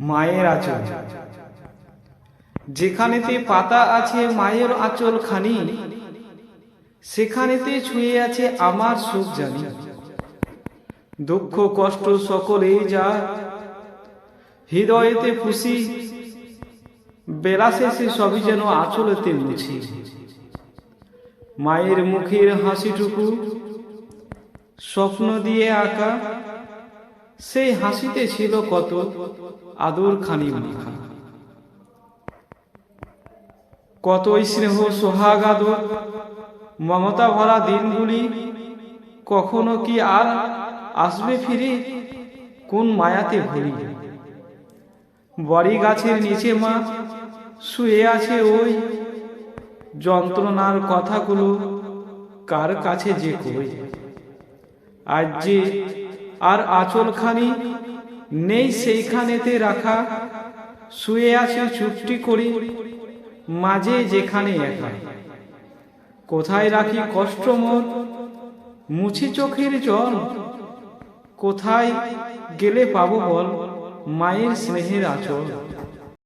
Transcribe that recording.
মায়ের আঁচল। যেখানেতে পাতা আছে মায়ের আঁচল খানি, সেখানেতে ছুঁয়ে আছে আমার সুখ জানি। দুঃখ কষ্ট সকলেই যা হৃদয়েতে খুশি, বেলা শেষে সবই যেন আঁচলেতে মুছি। মায়ের মুখের হাসিটুকু স্বপ্ন দিয়ে আঁকা, সেই হাসিতে ছিল কত আদর খানি মাখা। কতই স্নেহ সোহাগ আদর, মমতা ভরা দিনগুলি কখনো কি আর আসবে ফিরে, কোন মায়াতে ভুলি। বড়ি গাছের নিচে মা শুয়ে আছে, ওই যন্ত্রণার কথাগুলো কার কাছে যে কই। আজ যে আর আঁচলখানি নেই সেইখানেতে রাখা, শুয়ে আছে চুপটি করি মাঝে যেখানে একা। কোথায় রাখি কষ্ট মোর, মুছি চোখের জল, কোথায় গেলে পাবো বল মায়ের স্নেহের আঁচল।